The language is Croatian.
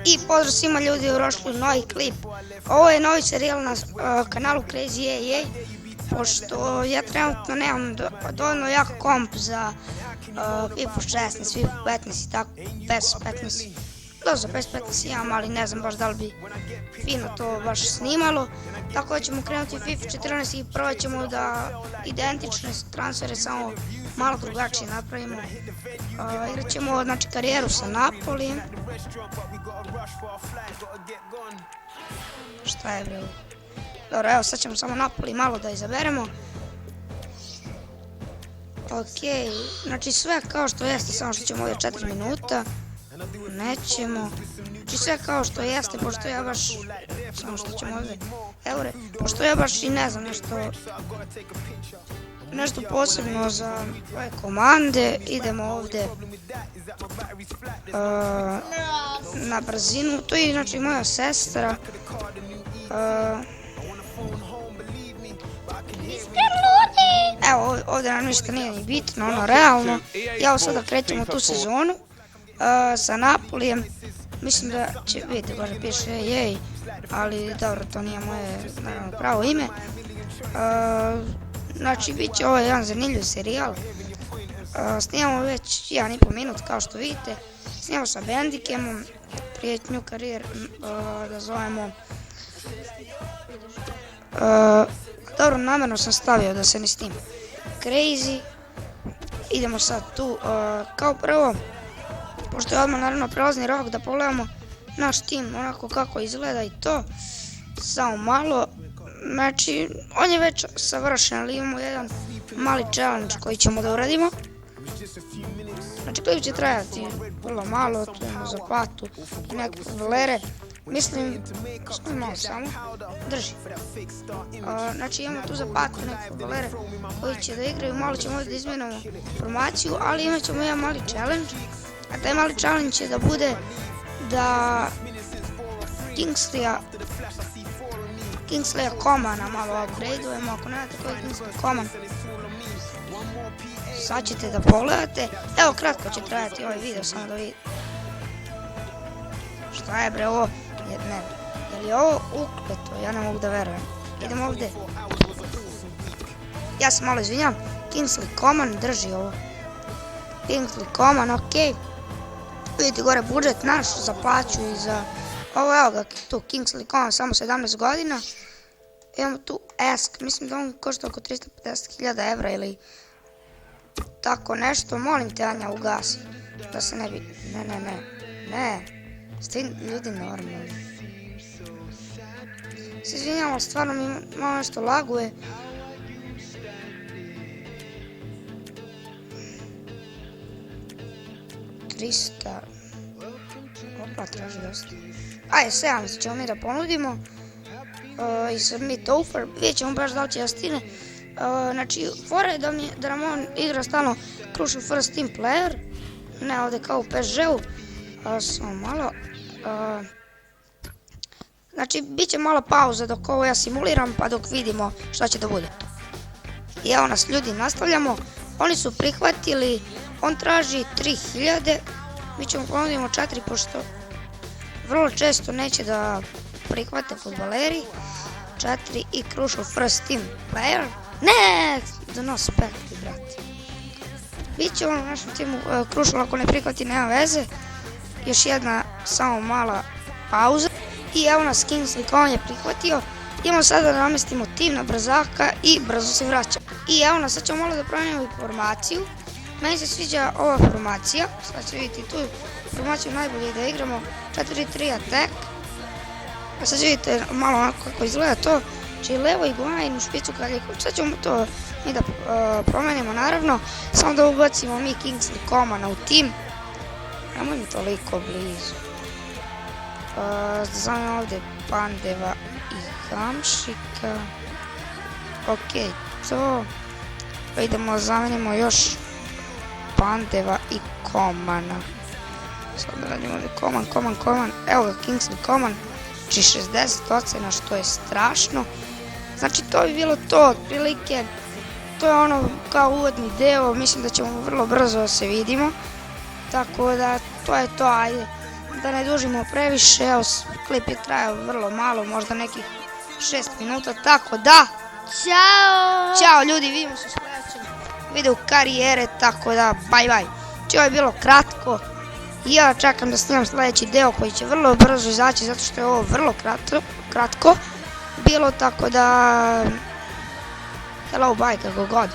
I pozdrav svima ljudi u rošlu novi klip. Ovo je novi serijal na kanalu Crazy AA, pošto ja trenutno nemam dovoljno jak komp za FIFA 16, FIFA 15 i tako, PES 15. Za PES 15 imam, ali ne znam baš da li bi fino to baš snimalo. Tako da ćemo krenuti u FIFA 14 i probat ćemo da identične transfere samo malo drugačije napravimo. Igrat ćemo znači karijeru sa Napolijem. Šta je bre? Dobro, evo sad ćemo samo Napoli malo da izaberemo. Ok, znači sve kao što jeste, samo što ćemo ovdje 4 minuta. Nećemo. Znači sve kao što jeste, pošto ja baš, samo što ćemo ovdje eure, pošto ja baš i ne znam nešto posebno za ove komande. Idemo ovdje na brzinu. To je znači moja sestra. Evo ovdje nam ništa nije ni bitno, ono realno. Ja sada krećemo tu sezonu sa Napolijem. Mislim da će, vidite, gore piše jej, ali dobro, to nije moje naravno pravo ime. Znači, bit će ovo jedan zanimljiv serijal. Snimamo već 1,5 minut, kao što vidite. Snimamo sa Bandicamom, prijetnju karijer, da zovemo. Dobro, namjerno sam stavio da se ne snima. Crazy. Idemo sad tu, kao prvo, pošto je odmah naravno prelazni rok, da pogledamo naš tim, onako kako izgleda i to. Samo malo. Znači, on je već savršen, ali imamo jedan mali challenge koji ćemo da uradimo. Znači, klip će trajati vrlo malo, tu imamo Zapatu i neke futbolere. Mislim, malo samo, drži. Znači, imamo tu Zapatu i neke futbolere koji će da igraju, malo ćemo ovdje da izmenimo formaciju, ali imat ćemo jedan mali challenge. A taj mali challenge će da bude da Kingsley Comana malo upgradeujemo. Ako ne znate koji je Kingsley Coman, sad ćete da pogledate. Evo, kratko će trajati ovaj video, samo da vidite. Šta je bre ovo? Ne, je li ovo ukleto? Ja ne mogu da verujem. Idemo ovdje. Ja se malo izvinjam. Kingsley Coman, drži ovo. Kingsley Coman, okej. Vidite gore budžet naš za plaću i za ovo, evo ga tu, Kingsley Coman, samo 17 godina. Imamo tu Ask, mislim da on košta oko 350.000 evra ili tako nešto. Molim te, Anja, ugasi, da se ne bi, ne, ste ljudi normalni. Se izvinjam, ali stvarno mi malo nešto laguje. Opa, traži dosta. Ajde, 700 ćemo mi da ponudimo. I submit offer. Vidjet ćemo baš da li će da stigne. Znači, fora je da nam on igra stalno crucial first team player. Ne ovdje kao u PSG-u. Samo malo. Znači, bit će malo pauza dok ovo ja simuliram, pa dok vidimo šta će da bude. I evo nas ljudi, nastavljamo. Oni su prihvatili. On traži 3000. Mi ćemo ponudimo 4, pošto vrlo često neće da prihvate futboleri. 4 i crucial first team player. Ne, do nos pekli, brate. Biće on u našem timu crucial, ako ne prihvati nema veze. Još jedna samo mala pauza. I evo nas Kingsley Coman je prihvatio. Idemo sada da namestimo tim na brzaka i brzo se vraća. I evo nas, sad ćemo malo da promijenimo formaciju. Meni se sviđa ova formacija, sad ćete vidjeti tu formaciju najbolje da igramo 4-3 attack. A sad vidite malo onako kako izgleda to, znači levo Higuain u špicu Kaljeku. Sad ćemo to mi da promenimo naravno, samo da ubacimo mi Kingsley Comana u tim. Nemoj mi toliko blizu. Zovem ovdje Pandeva i Hamšika. Ok, to. Pa idemo zamenimo još Pandeva i Comana. Sad da radimo ovdje Coman. Evo ga Kingsley Coman. Znači 60 ocena, što je strašno. Znači to bi bilo to otprilike. To je ono kao uvodni deo. Mislim da ćemo vrlo brzo da se vidimo. Tako da to je to, ajde. da ne dužimo previše, evo klip je trajao vrlo malo, možda nekih 6 minuta, tako da Ćao! ćao ljudi, vidimo se u sljedećem videu karijere, tako da bye bye. Znači ovo je bilo kratko i ja čekam da snimam sljedeći deo koji će vrlo brzo izaći zato što je ovo vrlo kratko bilo, tako da hello bye kako god.